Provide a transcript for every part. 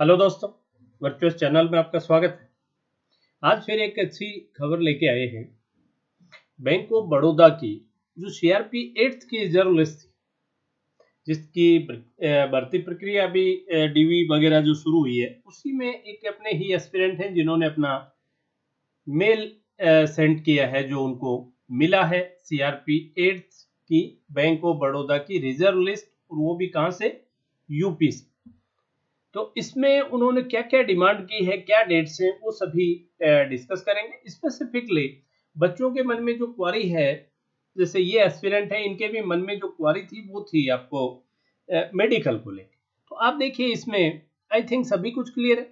Hello दोस्तों, virtuous channel में आपका स्वागत है। आज फिर एक अच्छी खबर लेके आए हैं। बैंक ऑफ बड़ौदा की जो सीआरपी 8th की रिजर्व लिस्ट थी, जिसकी भर्ती प्रक्रिया अभी डीवी वगैरह जो शुरू हुई है, उसी में एक अपने ही एस्पिरेंट हैं जिन्होंने अपना मेल सेंड किया है, जो उनको मिला है सीआरपी 8th की बैंक ऑफ बड़ौदा की रिजर्व लिस्ट, और वो भी कहाँ से? यूपी से। तो इसमें उन्होंने क्या-क्या डिमांड की है, क्या डेट्स हैं, वो सभी डिस्कस करेंगे। स्पेसिफिकली बच्चों के मन में जो क्वारी है, जैसे ये एस्पिरेंट है, इनके भी मन में जो क्वारी थी वो थी आपको मेडिकल को लेके। तो आप देखिए इसमें आई थिंक सभी कुछ क्लियर है।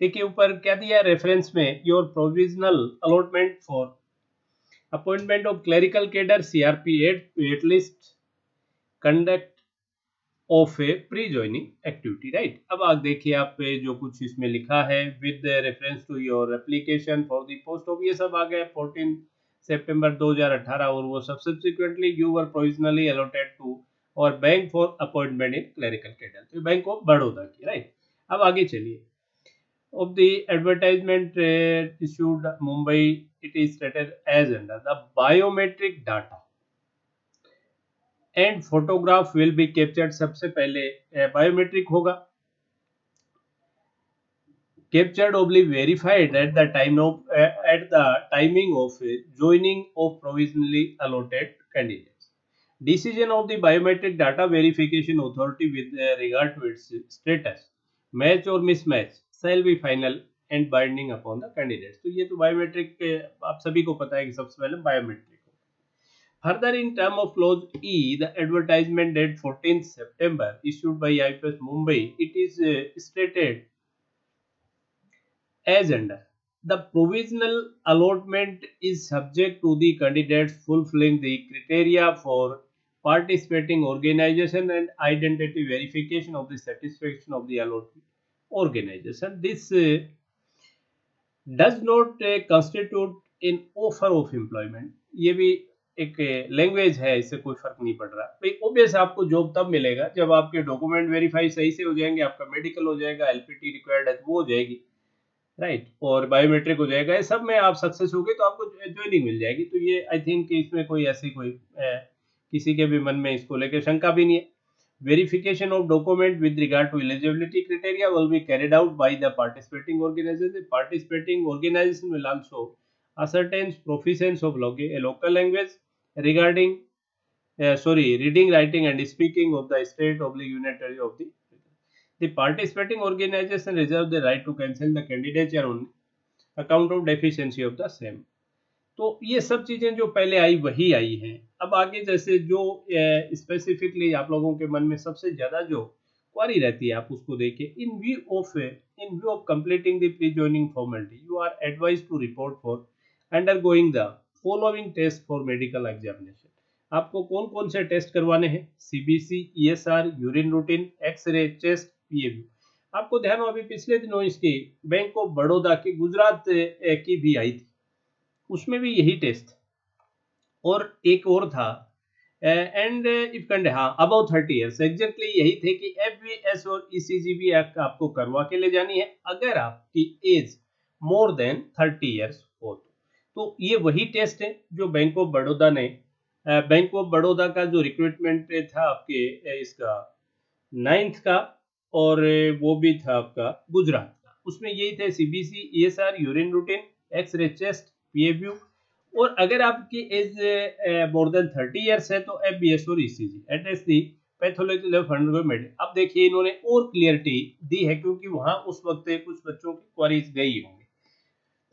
देखिए ऊपर क्या दिया है रेफरेंस में, your provisional allotment for appointment of clerical cadre CRP 8 wait list conduct of a pre joining activity, right. अब आप देखिए, आप जो कुछ इसमें लिखा है, with reference to your application for the post of, ये सब आ गया 14 सितंबर 2018, और वो सब subsequently you were provisionally allotted to our bank for appointment in clerical cadre, तो बैंक ऑफ बड़ौदा की, राइट। अब आगे चलिए, of the advertisement issued Mumbai, it is stated as under the biometric data and photograph will be captured। सबसे पहले biometric होगा, captured oblique verified at the timing of joining of provisionally allotted candidates। Decision of the biometric data verification authority with regard to its status, match or mismatch shall be final and binding upon the candidates। तो ये तो biometric आप सभी को पता है कि सबसे पहले biometric. Further, in term of clause E, the advertisement date 14th September issued by IPS Mumbai, it is stated as under the provisional allotment is subject to the candidates fulfilling the criteria for participating organization and identity verification of the satisfaction of the allotment organization। This does not constitute an offer of employment। ये भी एक language है, इससे कोई फर्क नहीं पड़ रहा भाई। ओबियस आपको जॉब तब मिलेगा जब आपके डॉक्यूमेंट वेरीफाई सही से हो जाएंगे, आपका मेडिकल हो जाएगा, एलपीटी रिक्वायर्ड है तो वो हो जाएगी, राइट, और बायोमेट्रिक हो जाएगा। ये सब में आप सक्सेस हो गए तो आपको ज्वाइनिंग मिल जाएगी। तो ये आई थिंक इसमें कोई ऐसी कोई किसी के भी मन में इसको लेकर शंका भी नहीं है। Verification of document with regard to eligibility criteria will be carried out by the participating organization। The participating organization will also ascertain proficiency of local language regarding reading, writing and speaking of the state of the unitary of the participating organization reserve the right to cancel the candidature on account of deficiency of the same। तो ये सब चीजें जो पहले आई वही आई हैं। अब आगे जैसे जो स्पेसिफिकली आप लोगों के मन में सबसे ज्यादा जो क्वारी रहती है, आप उसको देखिए। In view of completing the pre joining formality, you are advise to report for undergoing the following test for medical examination. आपको कौन कौन से टेस्ट करवाने हैं? CBC, ESR, urine routine, x ray, chest, PAB. आपको ध्यान हो, अभी पिछले दिनों इसकी बैंक ऑफ बड़ौदा की गुजरात की भी आई थी, उसमें भी यही टेस्ट। और एक और था एंड इफ कंड, हाँ, अबाउ 30 ईयर्स, एग्जैक्टली यही थे कि एफवीएस और ईसीजी भी आपको करवा के ले जानी है अगर आपकी एज मोर देन 30 ईयर्स हो तो ये वही टेस्ट है जो बैंक ऑफ बड़ौदा ने बैंक ऑफ बड़ौदा का जो रिक्रूटमेंट था आपके इसका 9th का, और वो भी था आपका गुजरात का, उसमें यही थे CBC, ESR, urine routine, x ray, chest, PABU. और अगर आपकी एज मोर देन 30 ईयर्स है तो एफबीएस और ईसीजी। एड्रेस दी पैथोलॉजी लैब फंड। अब देखिए इन्होंने और क्लियरिटी दी है, क्योंकि वहां उस वक्त कुछ बच्चों की क्वारीज गई होंगी।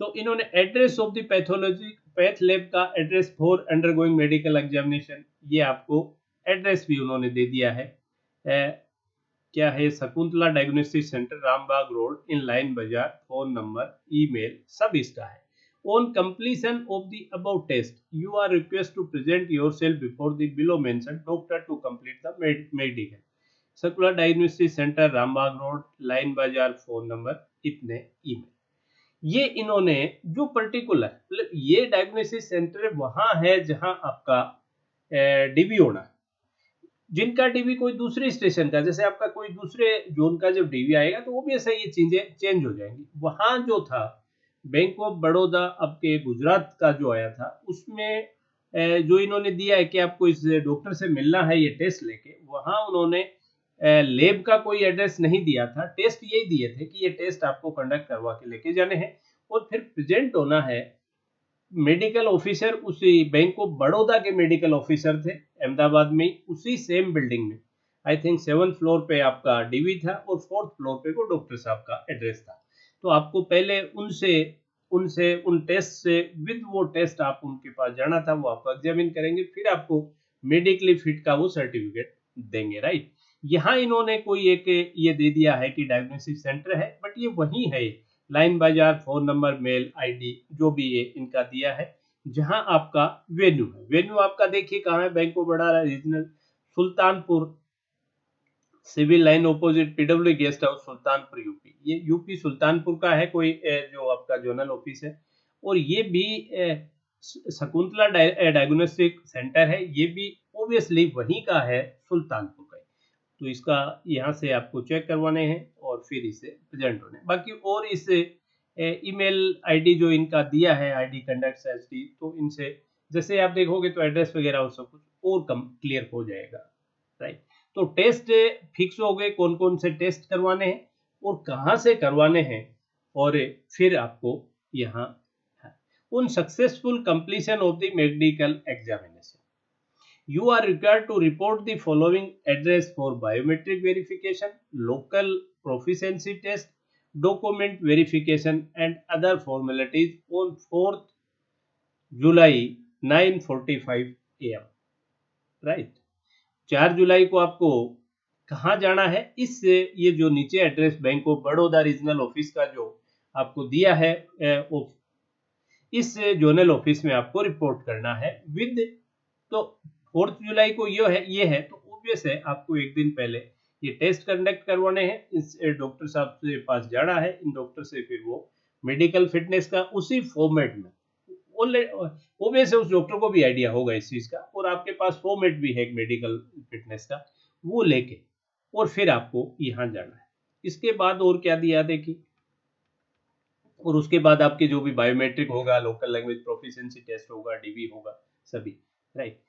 तो इन्होंने address of the pathology path lab का address for undergoing medical examination, ये आपको एड्रेस भी उन्होंने दे दिया है। क्या है? Shakuntala diagnostic centre, Rambagh road, in line बाजार, फोन नंबर, ईमेल, सब इसका है। On completion of the above test, you are requested to present yourself before the below mentioned doctor to complete the medical। Shakuntala diagnostic centre, Rambagh road, line बाजार, phone number, इतने, email. ये इन्होंने जो particular, मतलब ये डायग्नोस्टिक सेंटर वहां है जहां आपका डीबी होना है। जिनका डीवी कोई दूसरे स्टेशन का, जैसे आपका कोई दूसरे जोन का जब डीवी आएगा तो ऑब्वियस है ये चीजें चेंज हो जाएंगी। वहां जो था बैंक ऑफ बड़ौदा आपके गुजरात का जो आया था उसमें जो इन्होंने दिया है कि आपको इस डॉक्टर से मिलना है ये टेस्ट लेके, वहां उन्होंने लैब का कोई एड्रेस नहीं दिया था, टेस्ट यही दिए थे कि ये टेस्ट आपको कंडक्ट करवा के लेके जाने हैं और फिर प्रेजेंट होना है। मेडिकल ऑफिसर उसी बैंक ऑफ बड़ौदा के मेडिकल ऑफिसर थे अहमदाबाद में उसी सेम बिल्डिंग में। आई थिंक 7th फ्लोर पे आपका डीवी था और 4th फ्लोर पे वो डॉक्टर साहब का एड्रेस था। तो आपको पहले उनसे उनसे उन टेस्ट से विद वो टेस्ट आप उनके पास जाना था, वो आपको एग्जामिन करेंगे, फिर आपको मेडिकली फिट का वो सर्टिफिकेट देंगे, राइट। यहाँ इन्होंने कोई एक ये दे दिया है कि डायग्नोस्टिक सेंटर है, बट ये वही है, लाइन बाजार, फोन नंबर, मेल आईडी जो भी ये इनका दिया है। जहां आपका वेन्यू है, वेन्यू आपका देखिए कहाँ है, bank of Baroda regional Sultanpur, civil line opposite PW guest house Sultanpur UP. ये यूपी सुल्तानपुर का है कोई जो आपका जोनल ऑफिस है। और ये भी शकुंतला डायग्नोस्टिक सेंटर है, ये भी ऑब्वियसली वहीं का है, सुल्तानपुर का। तो इसका यहाँ से आपको चेक करवाने हैं और फिर इसे प्रेजेंट होने, बाकी और इस ईमेल आईडी जो इनका दिया है आईडी कंडक्ट एसटी, तो इनसे जैसे आप देखोगे तो एड्रेस वगैरह और सब कुछ और कम क्लियर हो जाएगा, राइट। तो टेस्ट फिक्स हो गए कौन कौन से टेस्ट करवाने हैं और कहाँ से करवाने हैं। और फिर आपको यहाँ उन successful completion of the medical examination you are required to report the following address for biometric verification, local proficiency test, document verification and other formalities on 4th July 9:45 am, right। 4 जुलाई को आपको कहाँ जाना है, इस ये जो नीचे address bank of Baroda regional office का जो आपको दिया है इस जोनल ऑफिस में आपको रिपोर्ट करना है विद। तो 4 जुलाई को ये है तो ऑब्वियस है आपको एक दिन पहले ये टेस्ट कंडक्ट करवाने हैं, इस डॉक्टर साहब के पास जाना है, इन डॉक्टर से फिर वो मेडिकल फिटनेस का उसी फॉर्मेट में, ऑब्वियस है उस डॉक्टर को भी आइडिया होगा इस चीज का और आपके पास फॉर्मेट भी है मेडिकल फिटनेस का, वो लेके और फिर आपको यहाँ जाना है। इसके बाद और क्या दिया देखिए, और उसके बाद आपके जो भी बायोमेट्रिक होगा, लोकल लैंग्वेज प्रोफिशिएंसी टेस्ट होगा, डीवी होगा, सभी, राइट।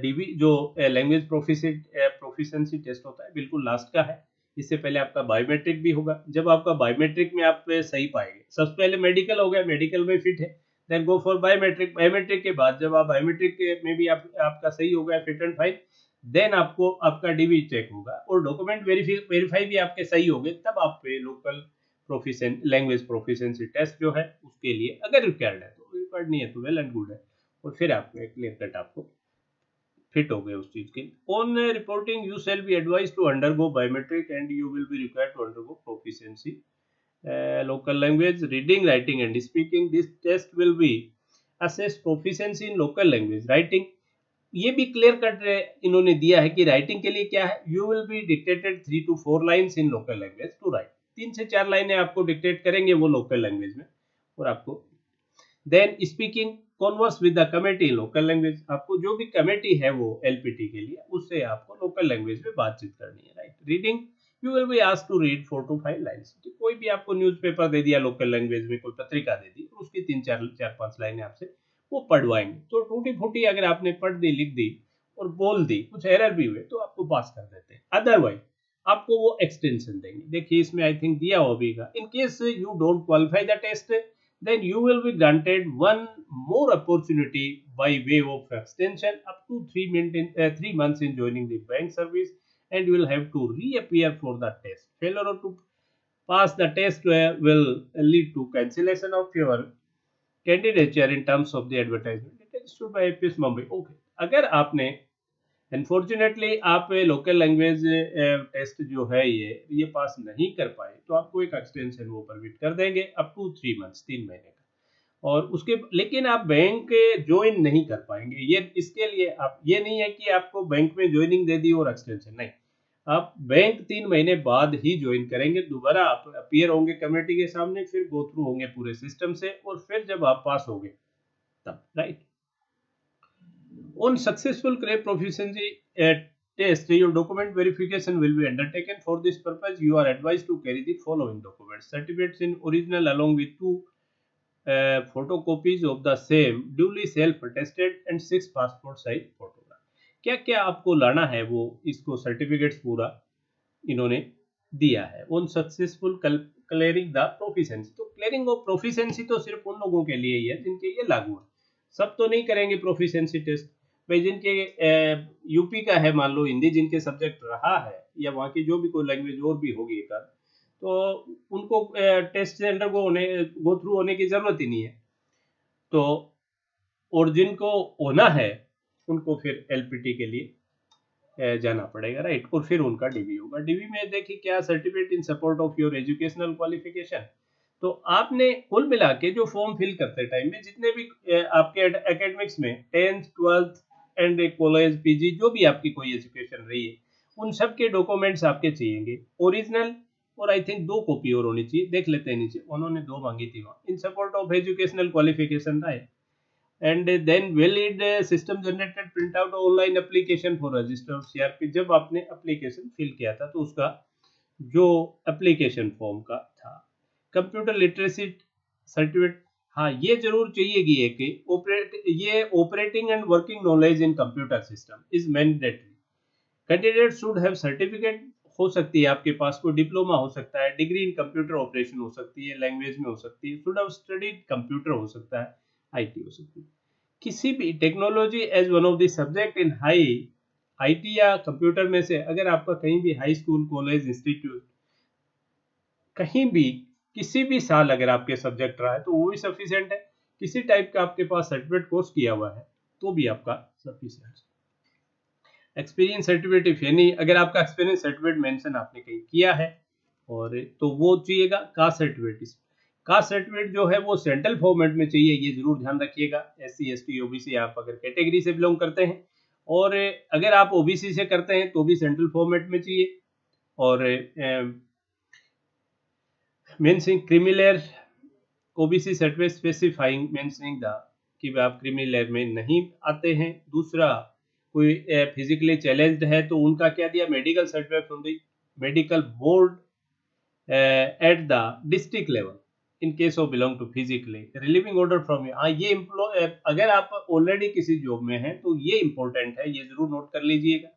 डीवी जो लैंग्वेज प्रोफिशिएंसी टेस्ट होता है बिल्कुल लास्ट का है, इससे पहले आपका बायोमेट्रिक भी होगा। जब आपका बायोमेट्रिक में आप सही पाएंगे, सबसे पहले मेडिकल हो गया, मेडिकल में फिट है, then go for biometric, biometric के बाद जब आप बायोमेट्रिक में भी आपका सही हो गया फिट एंड फाइन, देन आपको आपका डीवी चेक होगा और डॉक्यूमेंट वेरीफाई भी आपके सही हो गए, तब आप local proficient language proficiency test जो है उसके लिए अगर रिक्वायर्ड है, तो रिक्वायर्ड नहीं है तो वेल एंड गुड है, और फिर आपको एक क्लियर कट आपको फिट हो गए उस चीज के। On reporting you shall be advise to undergo biometric and you will be required to undergo proficiency local language reading, writing and speaking. This test will be assess proficiency in local language writing। ये भी clear cut इन्होंने दिया है कि writing के लिए क्या है, you will be dictated 3 to 4 lines in local language to write, 3 से 4 लाइनें आपको डिक्टेट करेंगे वो लोकल लैंग्वेज में, और आपको then speaking converse with the committee local language, आपको जो भी कमेटी है वो एलपीटी के लिए उससे आपको लोकल लैंग्वेज में बातचीत करनी है, right. Reading you will be asked to read 4 to 5 lines, कोई भी आपको न्यूज़पेपर दे दिया लोकल लैंग्वेज में, कोई पत्रिका दे दी, उसकी 3-4-5 लाइनें आपसे वो पढ़वाएंगे, तो टूटी फूटी अगर आपने पढ़ दी, लिख दी और बोल दी, कुछ एरर भी हुए तो आपको पास कर देते हैं, अदरवाइज आपको वो एक्सटेंशन देंगे। देखिए इसमें आई थिंक दिया होगा, in case you don't qualify the test then you will be granted one more opportunity by way of extension up to 3 months in joining the bank service, and you will have to reappear for the test. Failure to pass the test will lead to cancellation of your candidature in terms of the advertisement. It is issued by APS Mumbai. Okay. अगर आपने unfortunately आप local language test जो है ये पास नहीं कर पाए, तो आपको एक एक्सटेंशन वो परमिट कर देंगे अप टू 3 मंथ्स, 3 महीने का। और उसके लेकिन आप बैंक ज्वाइन नहीं कर पाएंगे, ये इसके लिए आप ये नहीं है कि आपको बैंक में ज्वाइनिंग दे दी और एक्सटेंशन नहीं, आप बैंक 3 महीने बाद ही ज्वाइन करेंगे, दोबारा आप अपीयर होंगे कमेटी के सामने, फिर गो थ्रू होंगे पूरे सिस्टम से, और फिर जब आप पास होंगे तब, right. On successful CRE proficiency test, your document verification will be undertaken. For this purpose, you are advised to carry the following documents: certificates in original along with 2 photocopies of the same, duly self-attested, and 6 passport size photograph. क्या क्या आपको लाना है वो इसको certificates पूरा इन्होंने दिया है। On successful clearing the proficiency, तो क्लियरिंग ऑफ प्रोफिशिएंसी तो सिर्फ उन लोगों के लिए ही है जिनके ये लागू है, सब तो नहीं करेंगे प्रोफिशिएंसी टेस्ट। भाई जिनके यूपी का है, मान लो हिंदी जिनके सब्जेक्ट रहा है, या वहाँ की जो भी कोई लैंग्वेज और भी होगी एक, तो उनको टेस्ट से अंडरगो होने गो थ्रू होने की जरूरत ही नहीं है। तो और जिनको होना है उनको फिर एलपीटी के लिए जाना पड़ेगा, राइट। और फिर उनका डीवी होगा। डीवी में देखिए क्या, certificate in support of your educational qualification. तो आपने कुल मिला के जो फॉर्म फिल करते टाइम में जितने भी आपके एकेडमिक्स में 10th 12th and college PG जो भी आपकी कोई एजुकेशन रही है, उन सब के डॉक्यूमेंट्स आपके चाहिएंगे ओरिजिनल, और आई थिंक 2 कॉपी और होनी चाहिए, देख लेते हैं नीचे उन्होंने 2 मांगी थी वहाँ। In support of educational qualification right, and then valid system generated print out online application for register of CRP. जब आपने एप्लीकेशन फिल किया था तो उसका जो एप्लीकेशन फॉर्म का था। कंप्यूटर लिटरेसी सर्टिफिकेट, हाँ ये जरूर चाहिएगी एक, ये operating and working knowledge in computer system is mandatory. Candidate should have certificate, हो सकती है आपके पास कोई डिप्लोमा हो सकता है, डिग्री इन कंप्यूटर ऑपरेशन हो सकती है, लैंग्वेज में हो सकती है, शुड हैव स्टडीड कंप्यूटर हो सकता है, आईटी हो सकती है। किसी भी technology as one of the subject in high, IT या कंप्यूटर में से अगर आपका कहीं भी हाई स्कूल कॉलेज इंस्टीट्यूट कहीं भी किसी भी साल अगर आपके सब्जेक्ट रहा है तो वो भी सफिशिएंट है। किसी टाइप का आपके पास सर्टिफिकेट कोर्स किया हुआ है तो भी आपका sufficient. Experience certificate if any, अगर आपका एक्सपीरियंस सर्टिफिकेट मेंशन आपने कहीं किया है और तो वो चाहिएगा। कास्ट सर्टिफिकेट, कास्ट सर्टिफिकेट जो है वो सेंट्रल फॉर्मेट में चाहिए, ये जरूर ध्यान रखिएगा। एससी एसटी ओबीसी आप अगर कैटेगरी से बिलोंग करते हैं, और अगर आप ओबीसी से करते हैं तो भी सेंट्रल फॉर्मेट में चाहिए। और mentioning creamy OBC certificate specifying mentioning the कि आप क्रीमी लेयर में नहीं आते हैं। दूसरा, कोई फिजिकली चैलेंज्ड है तो उनका क्या दिया, medical certificate from the medical board at the district level in case of belong to physically relieving order from you. हाँ ये अगर आप ऑलरेडी किसी जॉब में हैं तो ये इंपॉर्टेंट है, ये जरूर नोट कर लीजिएगा।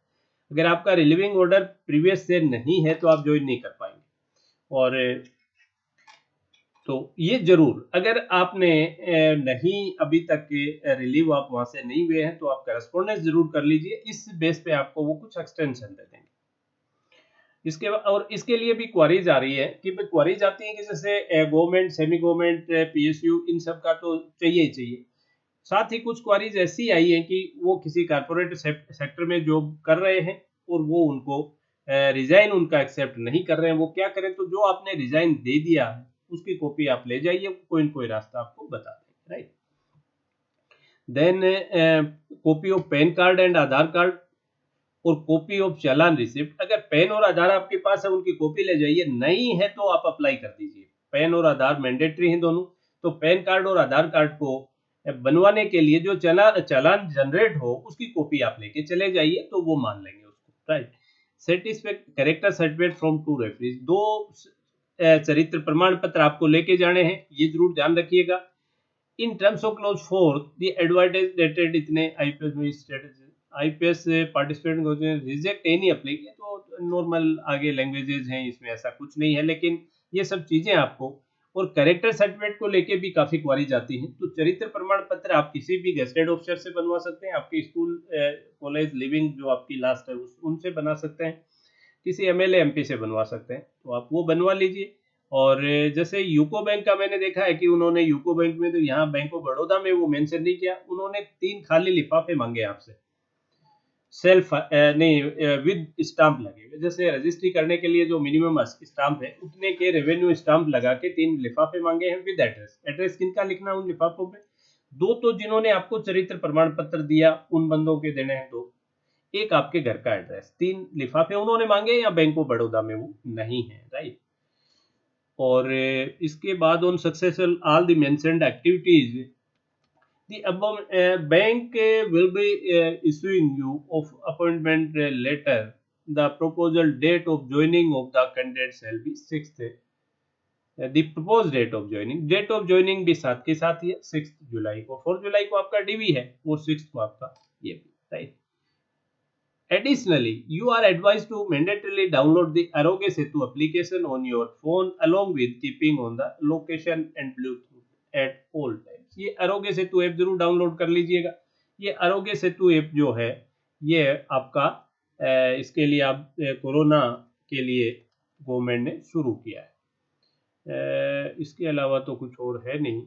अगर आपका रिलीविंग ऑर्डर प्रीवियस से नहीं है तो आप ज्वाइन नहीं कर पाएंगे। और तो ये जरूर, अगर आपने नहीं अभी तक रिलीव आप वहां से नहीं हुए हैं तो आप करस्पॉन्डेंस जरूर कर लीजिए, इस बेस पे आपको वो कुछ एक्सटेंशन दे देंगे। इसके और इसके लिए भी क्वारीज आ रही है कि क्वारीज आती है कि जैसे गवर्नमेंट, सेमी गवर्नमेंट, पीएसयू, इन सब का तो चाहिए ही चाहिए। साथ ही कुछ क्वारीज ऐसी आई है कि वो किसी कारपोरेट सेक्टर में जॉब कर रहे हैं और वो उनको रिजाइन उनका एक्सेप्ट नहीं कर रहे हैं। वो क्या करें, तो जो आपने रिजाइन दे दिया है उसकी कॉपी आप ले जाइए, कोई न कोई रास्ता आपको बता देंगे, right. Then copy of PAN card and Aadhaar card और कॉपी ऑफ चालान रिसिप्ट। अगर पेन और आधार आपके पास है उनकी कॉपी ले जाइए, नहीं है तो आप अप्लाई कर दीजिए। पेन और आधार मैंडेटरी हैं दोनों, तो पैन कार्ड और आधार कार्ड को बनवाने के लिए जो चालान जनरेट हो उसकी कॉपी आप लेके चले जाइए तो वो मान लेंगे उसको, right. सेटिस्फैक्ट character certificate from 2 referees, 2 चरित्र प्रमाण पत्र आपको लेके जाने हैं, ये जरूर ध्यान रखिएगा। In terms of clause 4 the advertise dated इतने IPS participant reject any application, तो नॉर्मल आगे लैंग्वेजेस हैं, इसमें ऐसा कुछ नहीं है, लेकिन ये सब चीजें आपको। और कैरेक्टर सर्टिफिकेट को लेके भी काफी क्वारी जाती हैं। तो चरित्र प्रमाण पत्र आप किसी भी गेस्टेड ऑफिसर से बनवा सकते हैं, आपके स्कूल कॉलेज लिविंग जो आपकी लास्ट है उनसे बना सकते हैं, किसी एमएलए एमपी से बनवा सकते हैं, तो आप वो बनवा लीजिए। और जैसे यूको बैंक का मैंने देखा है कि उन्होंने यूको बैंक में, तो यहाँ बैंक ऑफ बड़ौदा में वो मेंशन नहीं किया, उन्होंने 3 खाली लिफाफे मांगे आपसे, सेल्फ नहीं विद स्टाम्प लगे हुए। जैसे रजिस्ट्री करने के लिए जो मिनिमम स्टाम्प है उतने के रेवेन्यू स्टाम्प लगा के 3 लिफाफे मांगे हैं विद एड्रेस। एड्रेस किनका लिखना उन लिफाफों पे, 2 तो जिन्होंने आपको चरित्र प्रमाण पत्र दिया उन बंदों के देने हैं 2, एक आपके घर का एड्रेस। 3 लिफाफे उन्होंने मांगे या बैंक ऑफ बड़ौदा में वो नहीं है, राइट। और इसके बाद on successful all the mentioned activities The above bank will be issuing you of appointment letter. The proposal date of joining of the candidate shall be 6th. The proposed date of joining भी साथ के साथ ही है 6 जुलाई को, 4 जुलाई को आपका DV है और 6 को आपका ये भी, right. Additionally, you are advised to mandatorily download the Arogya Setu application on your phone along with keeping on the location and Bluetooth at all times. ये आरोग्य सेतु ऐप जरूर डाउनलोड कर लीजिएगा. ये आरोग्य सेतु ऐप जो है ये आपका इसके लिए आप कोरोना के लिए गवर्नमेंट ने शुरू किया है. इसके अलावा तो कुछ और है नहीं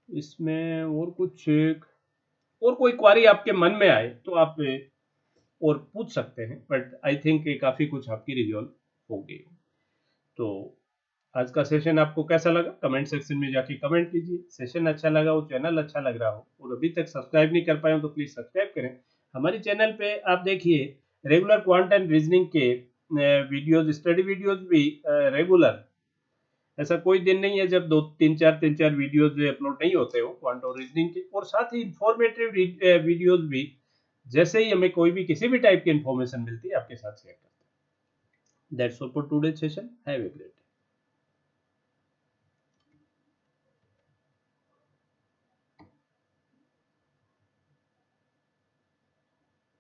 इसमें. और कुछ और कोई क्वारी आपके मन में आए तो आप और पूछ सकते हैं, बट आई थिंक काफ़ी कुछ आपकी रिजॉल्व हो गई. तो आज का सेशन आपको कैसा लगा कमेंट सेक्शन में जाके कमेंट कीजिए. सेशन अच्छा लगा हो, चैनल अच्छा लग रहा हो और अभी तक सब्सक्राइब नहीं कर पाए हो तो प्लीज़ सब्सक्राइब करें. हमारे चैनल पे आप देखिए रेगुलर क्वांट एंड रीजनिंग के वीडियोज, स्टडी वीडियोज भी रेगुलर. ऐसा कोई दिन नहीं है जब तीन चार वीडियोज अपलोड नहीं होते हो क्वांट और रीजनिंग के. और साथ ही इंफॉर्मेटिव वीडियोज भी जैसे ही हमें कोई भी किसी भी टाइप की इंफॉर्मेशन मिलती है आपके साथ शेयर करते हैं. That's all for today session. Have a great